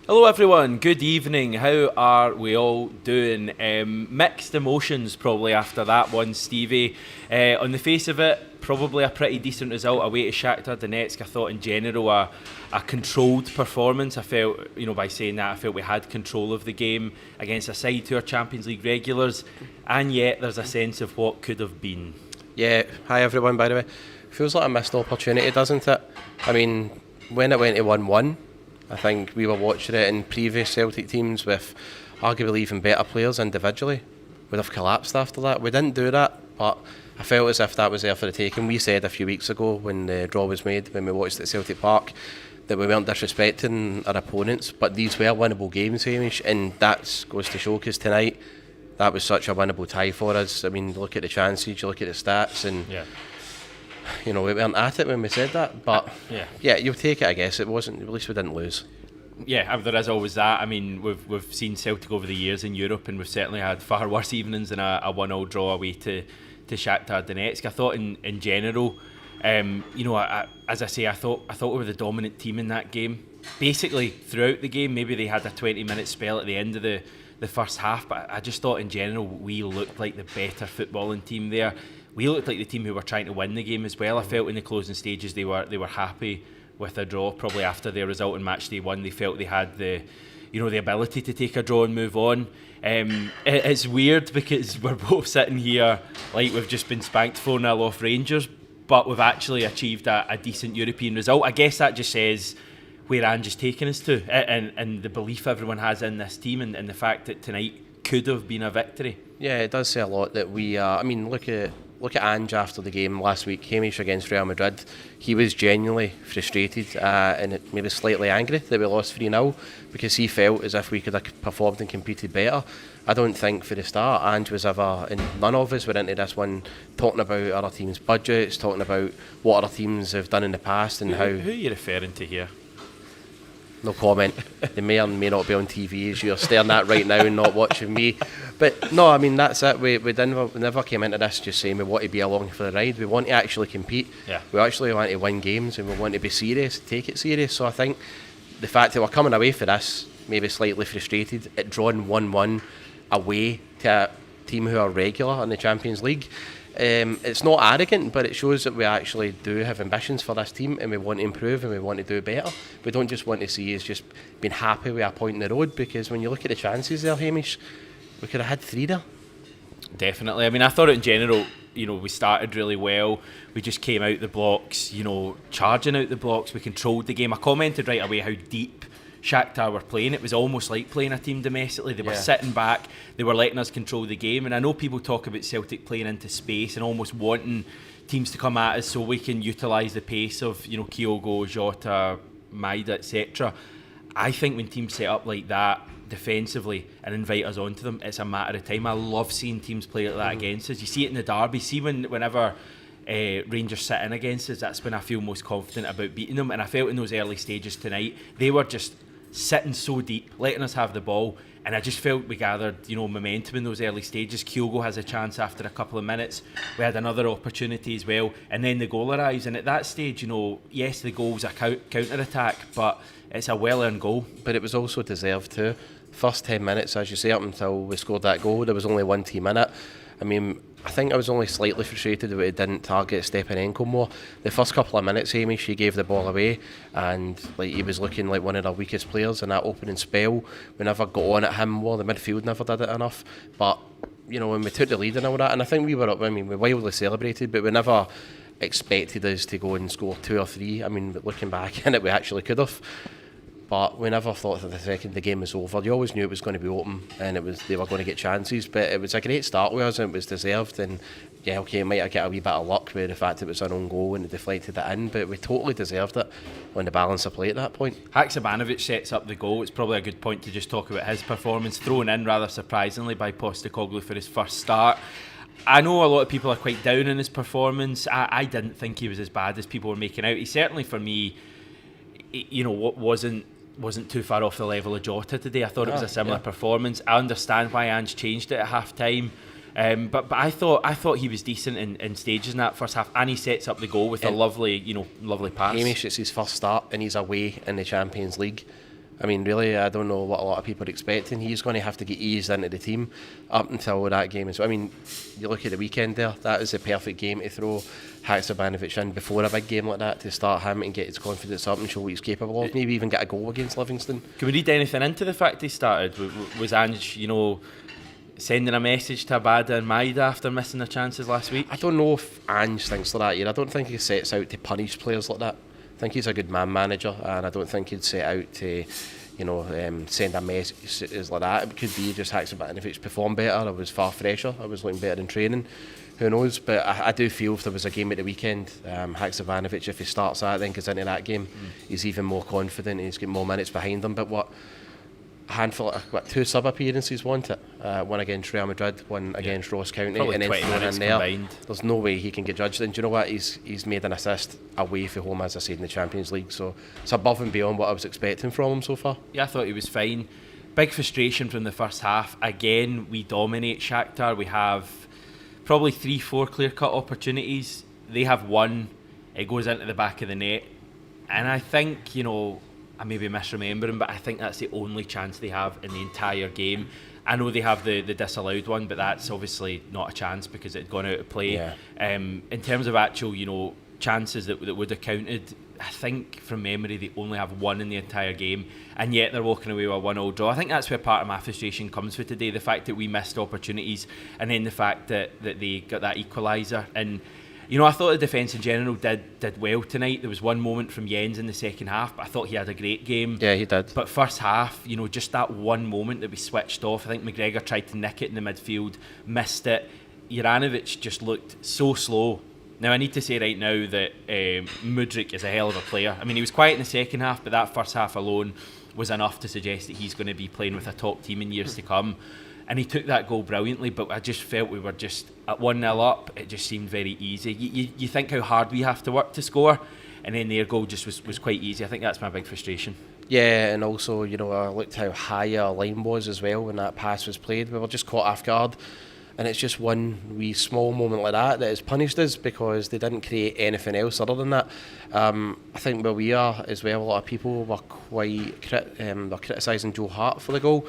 Hello everyone, good evening. How are we all doing? Mixed emotions probably after that one, Stevie. On the face of it, probably a pretty decent result away to Shakhtar Donetsk. I thought in general a controlled performance. I felt, by saying that, I felt we had control of the game against a side who are Champions League regulars, and yet there's a sense of what could have been. Yeah, hi everyone, by the way. Feels like a missed opportunity, doesn't it? I mean, when it went to 1-1, I think we were watching it in previous Celtic teams with arguably even better players individually would have collapsed after that. We didn't do that, but I felt as if that was there for the taking. We said a few weeks ago when the draw was made, when we watched it at Celtic Park, that we weren't disrespecting our opponents, but these were winnable games, Hamish, and that goes to show, because tonight that was such a winnable tie for us. I mean, look at the chances, you look at the stats, and we weren't at it when we said that, but yeah, you'll take it, I guess. It wasn't, at least we didn't lose. Yeah, there is always that. I mean, we've seen Celtic over the years in Europe, and we've certainly had far worse evenings than a 1-0 draw away to Shakhtar Donetsk. I thought in general, as I say, I thought we were the dominant team in that game. Basically throughout the game, maybe they had a 20-minute spell at the end of the first half, but I just thought in general we looked like the better footballing team there. We looked like the team who were trying to win the game as well. I felt in the closing stages they were happy with a draw. Probably after their result in match day 1, they felt they had the ability to take a draw and move on. It's weird because we're both sitting here like we've just been spanked 4-0 off Rangers, but we've actually achieved a decent European result. I guess that just says where Ange is taking us to, and the belief everyone has in this team, and the fact that tonight could have been a victory. Yeah, it does say a lot that we are. I mean, look at Ange after the game last week, Hamish, against Real Madrid. He was genuinely frustrated and maybe slightly angry that we lost 3-0, because he felt as if we could have performed and competed better. I don't think for the start Ange was ever, and none of us were into this one talking about other teams' budgets, talking about what other teams have done in the past and how. Who are you referring to here? No comment. They may or may not be on TV as you're staring at right now and not watching me. But no, I mean, that's it. We never came into this just saying we want to be along for the ride. We want to actually compete. Yeah. We actually want to win games, and we want to be serious, take it serious. So I think the fact that we're coming away for this, maybe slightly frustrated, at drawing 1-1 away to a team who are regular in the Champions League, it's not arrogant, but it shows that we actually do have ambitions for this team, and we want to improve and we want to do better. We don't just want to see us just being happy with a point in the road, because when you look at the chances there, Hamish, we could have had 3 there. Definitely. I mean, I thought in general, we started really well. We just came out the blocks, charging out the blocks. We controlled the game. I commented right away how deep Shakhtar were playing. It was almost like playing a team domestically. They were sitting back, they were letting us control the game. And I know people talk about Celtic playing into space and almost wanting teams to come at us so we can utilise the pace of Kyogo, Jota, Maida, etc. I think when teams set up like that defensively and invite us onto them, it's a matter of time. I love seeing teams play like that against us. You see it in the derby. See whenever Rangers sit in against us, that's when I feel most confident about beating them. And I felt in those early stages tonight, they were just sitting so deep, letting us have the ball, and I just felt we gathered momentum in those early stages. Kyogo has a chance after a couple of minutes. We had another opportunity as well, and then the goal arrives, and at that stage, yes, the goal was a counter-attack, but it's a well-earned goal. But it was also deserved too. First 10 minutes, as you say, up until we scored that goal, there was only one team in it. I mean, I think I was only slightly frustrated that we didn't target Stepanenko more. The first couple of minutes, Hamish, he gave the ball away, and he was looking like one of our weakest players in that opening spell. We never got on at him more. The midfield never did it enough. But when we took the lead and all that, and I think we were up. I mean, we wildly celebrated, but we never expected us to go and score 2 or 3. I mean, looking back in it, we actually could have. But we never thought that the second the game was over. You always knew it was going to be open, and they were going to get chances. But it was a great start with us, and it was deserved. And yeah, okay, might have got a wee bit of luck with the fact it was an own goal and it deflected it in, but we totally deserved it on the balance of play at that point. Haksabanovic sets up the goal. It's probably a good point to just talk about his performance, thrown in rather surprisingly by Postecoglou for his first start. I know a lot of people are quite down on his performance. I didn't think he was as bad as people were making out. He certainly, for me, wasn't too far off the level of Jota today. I thought it was a similar performance. I understand why Ange changed it at half time. But I thought he was decent in stages in that first half, and he sets up the goal with a lovely pass. Hamish, it's his first start and he's away in the Champions League. I mean, really, I don't know what a lot of people are expecting. He's going to have to get eased into the team up until that game. So, I mean, you look at the weekend there, that is the perfect game to throw Haksabanovic in before a big game like that, to start him and get his confidence up and show what he's capable of. Maybe even get a goal against Livingston. Can we read anything into the fact he started? Was Ange, sending a message to Abada and Maida after missing their chances last week? I don't know if Ange thinks like that. I don't think he sets out to punish players like that. I think he's a good man manager, and I don't think he'd set out to, send a message like that. It could be just Haksabanovic performed better. I was far fresher. I was looking better in training. Who knows? But I do feel if there was a game at the weekend, Haksabanovic, if he starts that, then goes into that game, he's even more confident. He's got more minutes behind him. But a handful of 2 sub appearances, wasn't it? One against Real Madrid, one against Ross County, probably and then 20 thrown minutes in there. combined. There's no way he can get judged. And do you know what? He's made an assist away from home, as I said, in the Champions League. So it's above and beyond what I was expecting from him so far. Yeah, I thought he was fine. Big frustration from the first half. Again, we dominate Shakhtar. We have probably 3-4 clear-cut opportunities. They have one. It goes into the back of the net. And I think, I may be misremembering, but I think that's the only chance they have in the entire game. I know they have the disallowed one, but that's obviously not a chance because it had gone out of play. Yeah. In terms of actual, chances that would have counted, I think from memory they only have one in the entire game, and yet they're walking away with a 1-1 draw. I think that's where part of my frustration comes for today, the fact that we missed opportunities, and then the fact that they got that equaliser. And I thought the defence in general did well tonight. There was one moment from Jens in the second half, but I thought he had a great game. Yeah, he did. But first half, just that one moment that we switched off. I think McGregor tried to nick it in the midfield, missed it. Juranovic just looked so slow. Now, I need to say right now that Mudryk is a hell of a player. I mean, he was quiet in the second half, but that first half alone was enough to suggest that he's going to be playing with a top team in years to come. And he took that goal brilliantly, but I just felt we were just at 1-0 up. It just seemed very easy. You think how hard we have to work to score, and then their goal just was quite easy. I think that's my big frustration. Yeah, and also, I looked how high our line was as well when that pass was played. We were just caught off guard. And it's just one wee small moment like that has punished us because they didn't create anything else other than that. I think where we are as well, a lot of people were quite criticising Joe Hart for the goal.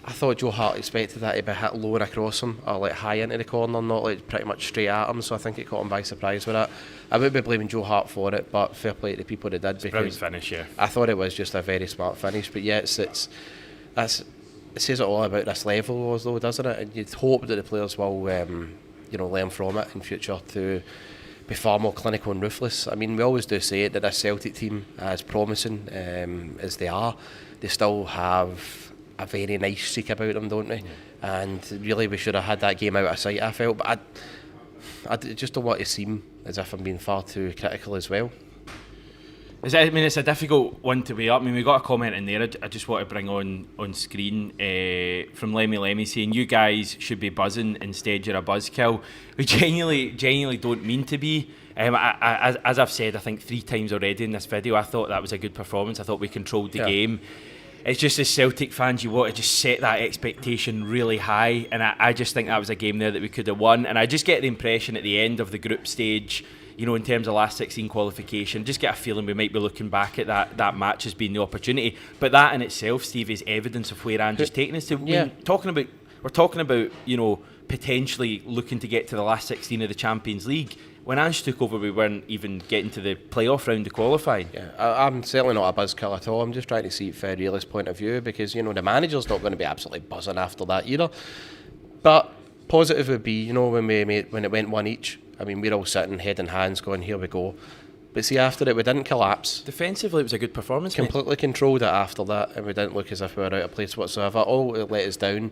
I thought Joe Hart expected that to be hit lower across him or like high into the corner, not like pretty much straight at him. So I think it caught him by surprise with that. I would be blaming Joe Hart for it, but fair play to the people that did. It's a brilliant finish, yeah. I thought it was just a very smart finish, but yeah, it says it all about this level, though, doesn't it? And you'd hope that the players will, learn from it in future to be far more clinical and ruthless. I mean, we always do say it that this Celtic team, as promising as they are, they still have a very nice streak about them, don't they? Yeah. And really, we should have had that game out of sight, I felt. But I just don't want to seem as if I'm being far too critical as well. It's a difficult one to weigh up. I mean, we got a comment in there I just want to bring on screen from Lemmy saying, you guys should be buzzing, instead you're a buzzkill. We genuinely don't mean to be. As I've said, I think 3 times already in this video, I thought that was a good performance. I thought we controlled the game. It's just as Celtic fans, you want to just set that expectation really high, and I just think that was a game there that we could have won. And I just get the impression at the end of the group stage, in terms of last 16 qualification, just get a feeling we might be looking back at that match as being the opportunity. But that in itself, Steve, is evidence of where Ange is taking us to. Yeah. We're talking about potentially looking to get to the last 16 of the Champions League. When Ange took over, we weren't even getting to the playoff round of qualifying. Yeah, I'm certainly not a buzzkill at all. I'm just trying to see it from a realist point of view because, the manager's not going to be absolutely buzzing after that either. But positive would be, when it went one each, I mean, we're all sitting head in hands going, here we go. But see, after it, we didn't collapse. Defensively, it was a good performance. Completely controlled it after that, and we didn't look as if we were out of place whatsoever. All it let us down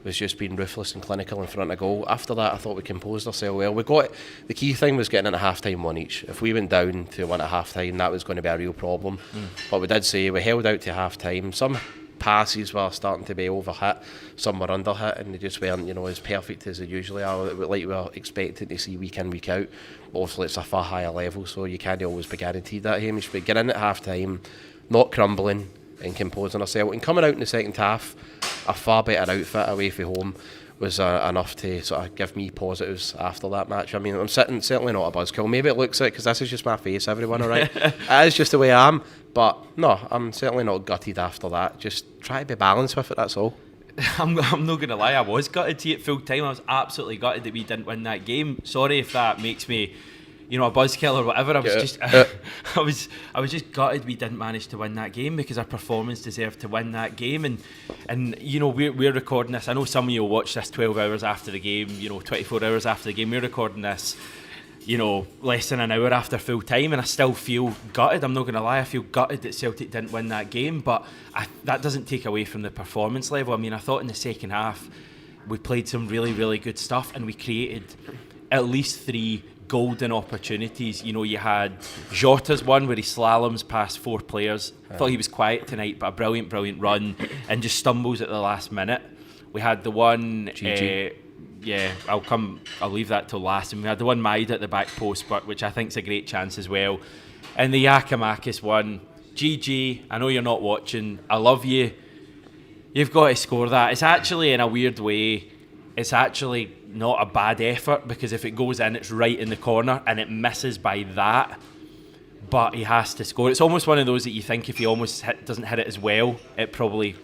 was just being ruthless and clinical in front of goal. After that, I thought we composed ourselves well. The key thing was getting into half-time one each. If we went down to one at half-time, that was going to be a real problem. But we did say we held out to half-time. Some passes were starting to be overhit, some were underhit, and they just weren't, as perfect as they usually are, like we were expecting to see week in, week out. Obviously, it's a far higher level, so you can't always be guaranteed that, Hamish. But getting in at half-time, not crumbling and composing ourselves, and coming out in the second half, a far better outfit away from home, was enough to sort of give me positives after that match. I mean, I'm certainly not a buzzkill. Maybe it looks like, because this is just my face, everyone, all right? It is just the way I am. But no, I'm certainly not gutted after that. Just try to be balanced with it, that's all. I'm not going to lie, I was gutted to see it full time. I was absolutely gutted that we didn't win that game. Sorry if that makes me, a buzzkill or whatever. I was just gutted we didn't manage to win that game, because our performance deserved to win that game. And we're recording this. I know some of you will watch this 12 hours after the game, 24 hours after the game. We're recording this, less than an hour after full time, and I still feel gutted. I'm not going to lie, I feel gutted that Celtic didn't win that game, but that doesn't take away from the performance level. I mean, I thought in the second half we played some really, really good stuff, and we created at least 3 golden opportunities. You had Jota's one where he slaloms past 4 players. I thought he was quiet tonight, but a brilliant run, and just stumbles at the last minute. We had the one I'll leave that till last. And we had the one Maida at the back post, which I think is a great chance as well. And the Giakoumakis one, GG, I know you're not watching, I love you. You've got to score that. It's actually, in a weird way, it's actually not a bad effort, because if it goes in, it's right in the corner and it misses by that, but he has to score. It's almost one of those that you think if he almost doesn't hit it as well, it probably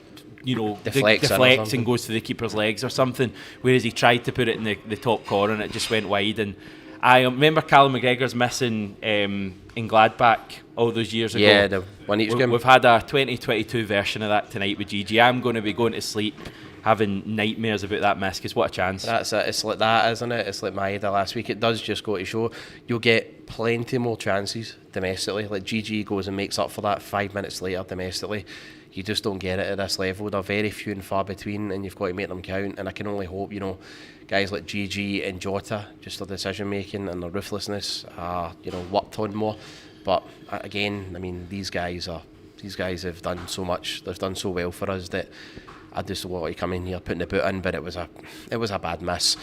deflects and goes to the keeper's legs or something, whereas he tried to put it in the top corner and it just went wide. And I remember Callum McGregor's missing in Gladbach all those years ago. Yeah, the one each game. We've had a 2022 version of that tonight with GG. I'm going to be going to sleep having nightmares about that miss, because what a chance. That's it. It's like that, isn't it? It's like Maida last week. It does just go to show you'll get plenty more chances domestically. Like GG goes and makes up for that 5 minutes later domestically. You just don't get it at this level. They're very few and far between, and you've got to make them count. And I can only hope, guys like GG and Jota, just their decision making and their ruthlessness are, worked on more. But again, I mean, these guys have done so much. They've done so well for us that I just want to come in here putting the boot in, but it was a bad miss.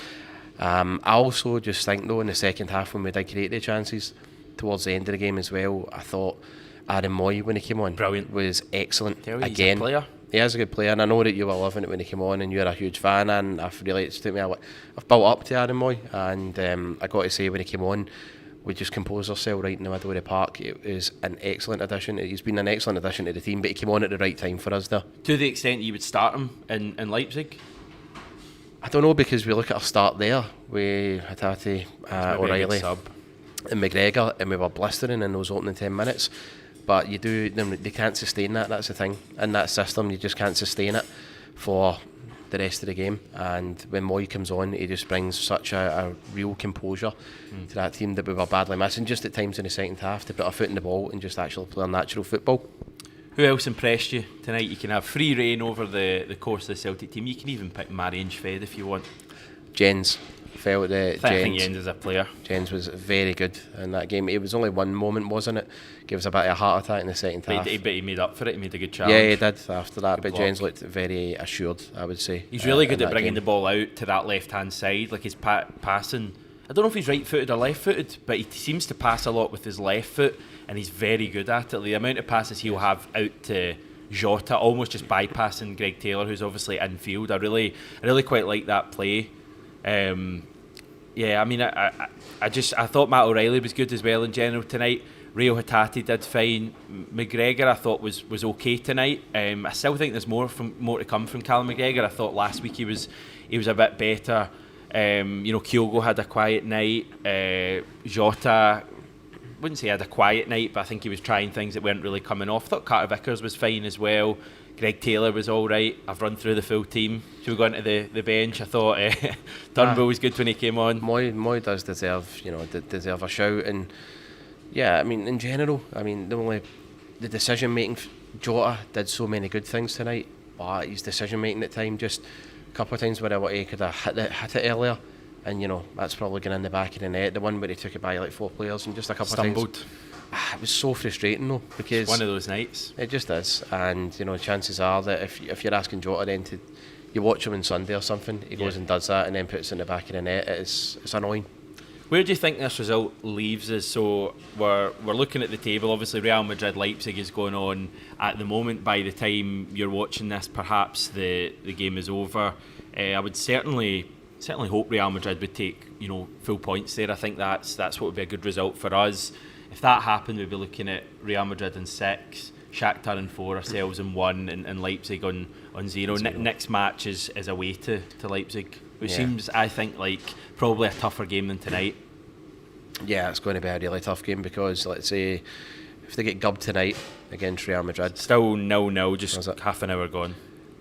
I also just think though, in the second half when we did create the chances towards the end of the game as well, I thought Aaron Moy, when he came on, brilliant, was excellent. He's again. A player. He is a good player, and I know that you were loving it when he came on, and you're a huge fan. And I've built up to Aaron Moy, and I got to say when he came on, we just composed ourselves right in the middle of the park. It was an excellent addition. He's been an excellent addition to the team, but he came on at the right time for us there. To the extent you would start him in Leipzig? I don't know, because we look at our start there with Hatate, O'Reilly and McGregor, and we were blistering in those opening 10 minutes. But they can't sustain that. That's the thing. In that system, you just can't sustain it for the rest of the game. And when Moy comes on, he just brings such a real composure to that team that we were badly missing just at times in the second half, to put our foot in the ball and just actually play our natural football. Who else impressed you tonight? You can have free reign over the course of the Celtic team. You can even pick Marian Shved if you want. Jens. Felt that I think Jens is a player. Jens was very good in that game. It was only one moment, wasn't it? Gave us a bit of a heart attack in the second half. But he made up for it. He made a good challenge. Yeah, he did after that. Good but block. Jens looked very assured, I would say. He's really good at bringing game. the ball out to that left-hand side. Like his passing, I don't know if he's right-footed or left-footed, but he seems to pass a lot with his left foot, and he's very good at it. The amount of passes he'll have out to Jota, almost just bypassing Greg Taylor, who's obviously infield. I really quite like that play. Yeah, I mean, I thought Matt O'Reilly was good as well in general tonight. Rio Hatate did fine. McGregor I thought was okay tonight. I still think there's more to come from Callum McGregor. I thought last week he was a bit better. Kyogo had a quiet night. Jota, wouldn't say he had a quiet night, but I think he was trying things that weren't really coming off. I thought Carter Vickers was fine as well. Greg Taylor was all right. I've run through the full team. Should we go into the bench? I thought Turnbull was good when he came on. Moy does deserve a shout, and yeah, I mean in general, I mean the decision making. Jota did so many good things tonight, but his decision making at time, just a couple of times where he could have hit it earlier, and that's probably going in the back of the net. The one where he took it by like 4 players, and just a couple Stumbled. of times. It was so frustrating though, because it's one of those nights. It just is, and chances are that if you're asking Jota then to, you watch him on Sunday or something, he goes and does that and then puts it in the back of the net. It's annoying. Where do you think this result leaves us? So we're looking at the table. Obviously, Real Madrid Leipzig is going on at the moment. By the time you're watching this, perhaps the game is over. I would certainly hope Real Madrid would take full points there. I think that's what would be a good result for us. If that happened, we'd be looking at Real Madrid in 6, Shakhtar in 4, ourselves in 1, and Leipzig on 0. Next match is away to Leipzig, which seems, I think, like probably a tougher game than tonight. Yeah, it's going to be a really tough game because, let's say, if they get gubbed tonight against Real Madrid, still 0-0, just half an hour gone.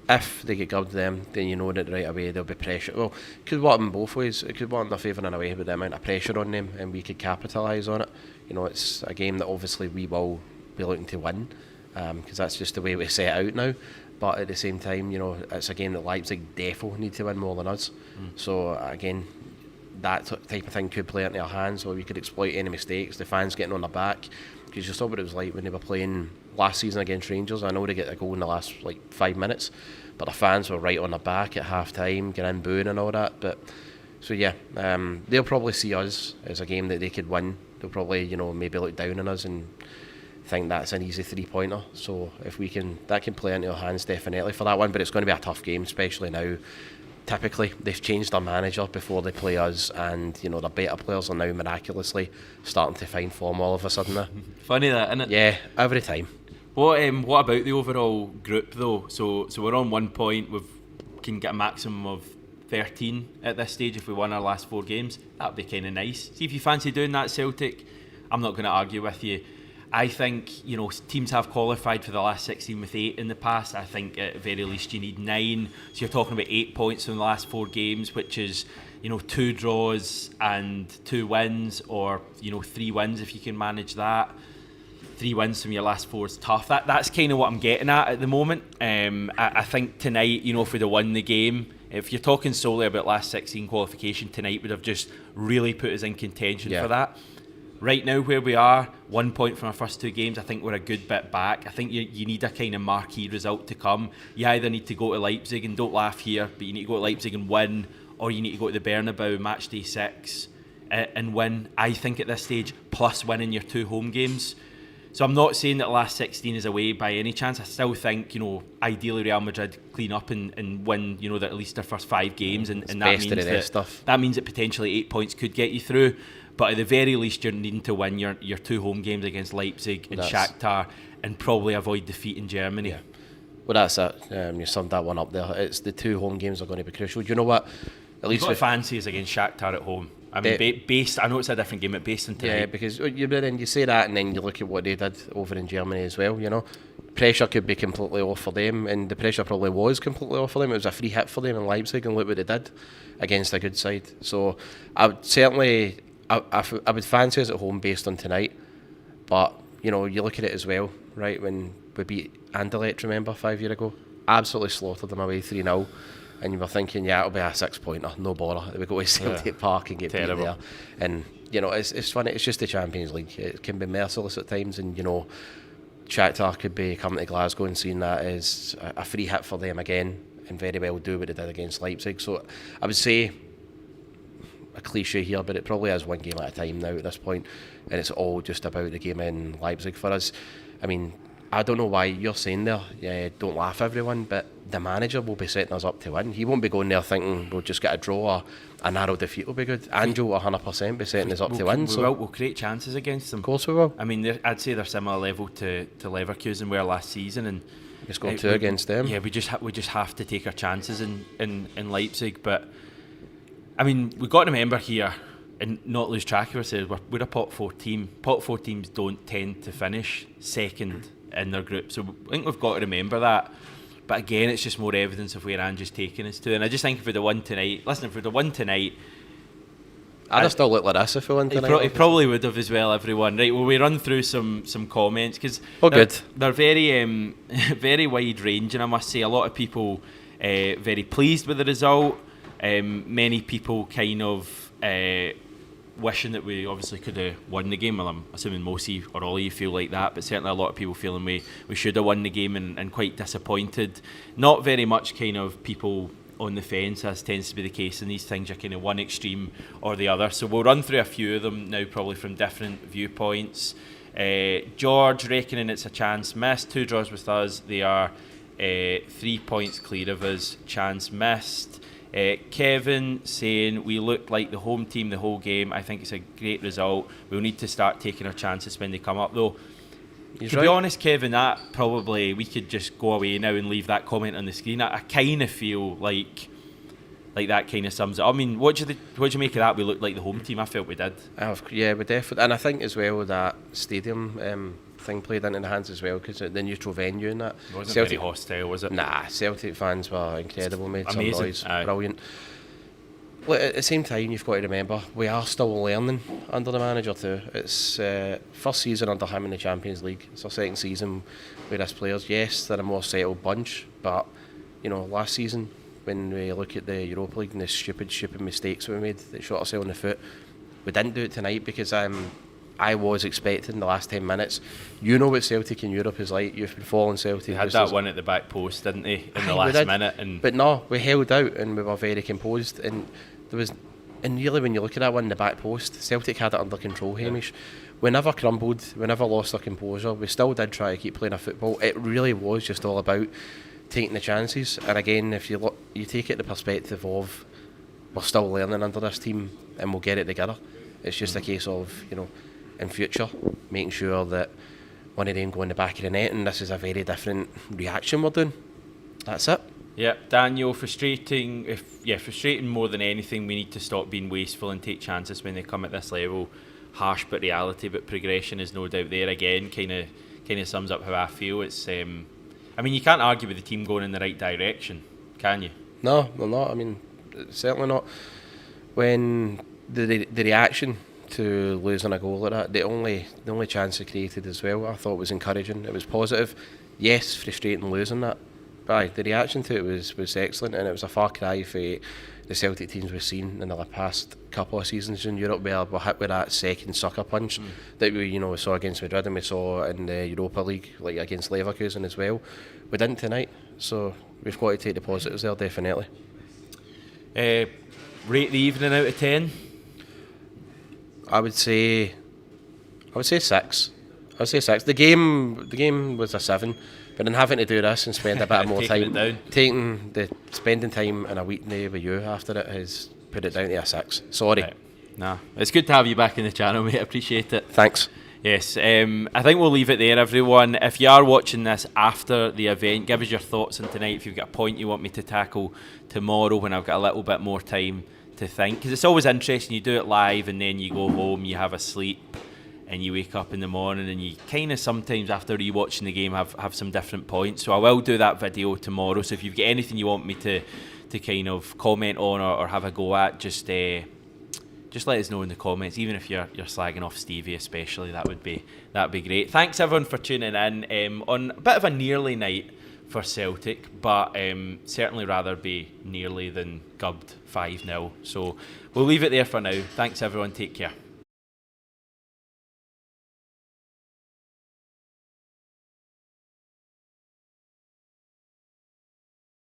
If they get gubbed them, then you know that right away there'll be pressure. Well, it could work in both ways. It could work in their favour in a way with the amount of pressure on them, and we could capitalise on it. It's a game that obviously we will be looking to win, because that's just the way we set out now. But at the same time, it's a game that Leipzig defo need to win more than us. So again, that type of thing could play into our hands, or we could exploit any mistakes, the fans getting on their back. Because you saw what it was like when they were playing last season against Rangers. I know they get a goal in the last 5 minutes, but the fans were right on their back at half time, getting in booing and all that. But so yeah, they'll probably see us as a game that they could win. They'll probably maybe look down on us and think that's an easy 3-pointer. So if we can, that can play into our hands definitely for that one. But it's going to be a tough game, especially now. Typically, they've changed their manager before they play us, and their better players are now miraculously starting to find form all of a sudden. Funny that, isn't it? Yeah, every time. What about the overall group though? So we're on 1 point. We can get a maximum of 13 at this stage if we won our last 4 games. That'd be kind of nice. See if you fancy doing that, Celtic. I'm not going to argue with you. I think teams have qualified for the last 16 with 8 in the past. I think at very least you need 9. So you're talking about 8 points in the last 4 games, which is 2 draws and 2 wins, or 3 wins if you can manage that. 3 wins from your last 4 is tough. That's kind of what I'm getting at the moment. I think tonight, if we'd have won the game, if you're talking solely about last 16 qualification, tonight would have just really put us in contention for that. Right now, where we are, 1 point from our first 2 games, I think we're a good bit back. I think you need a kind of marquee result to come. You either need to go to Leipzig, and don't laugh here, but you need to go to Leipzig and win, or you need to go to the Bernabeu match day 6 and win, I think at this stage, plus winning your 2 home games. So I'm not saying that the last 16 is away by any chance. I still think, ideally Real Madrid clean up and win, at least their first 5 games, and that means that potentially 8 points could get you through. But at the very least, you're needing to win your 2 home games against Leipzig and Shakhtar, and probably avoid defeat in Germany. Yeah. Well, that's it. You summed that one up there. It's the 2 home games are going to be crucial. Do you know what? At least what fancy is against Shakhtar at home. I mean, based. I know it's a different game, but based on tonight. Yeah, because you say that, and then you look at what they did over in Germany as well. Pressure could be completely off for them, and the pressure probably was completely off for them. It was a free hit for them in Leipzig, and look what they did against a good side. So I would certainly. I would fancy us at home based on tonight, but you look at it as well, right? When we beat Anderlecht, remember 5 years ago, absolutely slaughtered them away 3-0, and you were thinking, it'll be a 6-pointer, no bother. We go to Celtic Park and get beat there, and it's funny. It's just the Champions League. It can be merciless at times, and Shakhtar could be coming to Glasgow and seeing that as a free hit for them again, and very well do what they did against Leipzig. So I would say, a cliche here, but it probably is 1 game at a time now at this point, and it's all just about the game in Leipzig for us. I mean, I don't know why you're saying there, don't laugh everyone, but the manager will be setting us up to win. He won't be going there thinking we'll just get a draw or a narrow defeat will be good. Angel will 100% be setting us up to win. We'll create chances against them. Of course we will. I mean, I'd say they're similar level to Leverkusen were last season, and we scored 2 against them. Yeah, we just have to take our chances in Leipzig, but I mean, we've got to remember here and not lose track of ourselves. We're a pot 4 team. Pot 4 teams don't tend to finish second in their group, so I think we've got to remember that. But again, it's just more evidence of where Ange's taking us to. And I just think if we'd have won tonight, I'd have still looked like this if we won tonight. He probably would have as well, everyone. Right, well, we run through some comments, because they're very very wide ranging, I must say. A lot of people very pleased with the result. Many people kind of wishing that we obviously could have won the game. Well, I'm assuming most of you or all of you feel like that, but certainly a lot of people feeling we should have won the game, and quite disappointed. Not very much kind of people on the fence, as tends to be the case in these things. You're kind of one extreme or the other. So we'll run through a few of them now, probably from different viewpoints. George reckoning it's a chance missed. 2 draws with us. They are 3 points clear of us. Chance missed. Kevin saying, we looked like the home team the whole game. I think it's a great result. We'll need to start taking our chances when they come up, though. He's to right. be honest, Kevin, that probably we could just go away now and leave that comment on the screen. I kind of feel like that kind of sums it up. I mean, what do you make of that? We looked like the home team. I felt we did. Yeah, we definitely, and I think as well that stadium thing played into the hands as well, because the neutral venue and that. It wasn't Celtic, very hostile, was it? Nah, Celtic fans were incredible, made Amazing. some noise, Aye. brilliant. Well, at the same time, you've got to remember, we are still learning under the manager too. It's first season under him in the Champions League. It's our second season with us players. Yes, they're a more settled bunch, but last season, when we look at the Europa League and the stupid mistakes we made that shot ourselves in the foot, we didn't do it tonight because I was expecting the last 10 minutes. You know what Celtic in Europe is like. You've been following Celtic. They had that one at the back post, didn't they, in the last minute? But no, we held out and we were very composed. And really, when you look at that one in the back post, Celtic had it under control, Hamish. We never crumbled, we never lost our composure. We still did try to keep playing our football. It really was just all about taking the chances. And again, if you take it the perspective of we're still learning under this team and we'll get it together. It's just a case of, in future, making sure that one of them go in the back of the net, and this is a very different reaction we're doing. That's it. Yeah, Daniel, frustrating more than anything. We need to stop being wasteful and take chances when they come at this level. Harsh but reality, but progression is no doubt there. Again, kind of sums up how I feel. It's I mean, you can't argue with the team going in the right direction, can you? No, we're not. I mean, certainly not. When the reaction to losing a goal like that, the only chance it created as well, I thought was encouraging. It was positive. Yes, frustrating losing that, but aye, the reaction to it was excellent, and it was a far cry for the Celtic teams we've seen in the past couple of seasons in Europe, where we're hit with that second sucker punch that we saw against Madrid and we saw in the Europa League, like against Leverkusen as well. We didn't tonight, so we've got to take the positives there, definitely. Rate the evening out of 10. I would say 6. I would say 6. The game was a 7, but then having to do this and spend a bit more time spending time in a weekday with you after it has put it down to a 6. Sorry. Right. Nah, it's good to have you back in the channel, mate. I appreciate it. Thanks. Yes, I think we'll leave it there, everyone. If you are watching this after the event, give us your thoughts on tonight. If you've got a point you want me to tackle tomorrow when I've got a little bit more time to think, because it's always interesting. You do it live and then you go home, you have a sleep, and you wake up in the morning and you kind of sometimes after rewatching the game have some different points. So I will do that video tomorrow. So if you've got anything you want me to kind of comment on or have a go at, just let us know in the comments. Even if you're slagging off Stevie especially, that'd be great. Thanks everyone for tuning in on a bit of a nearly night for Celtic, but certainly rather be nearly than gubbed 5-0. So we'll leave it there for now. Thanks everyone, take care.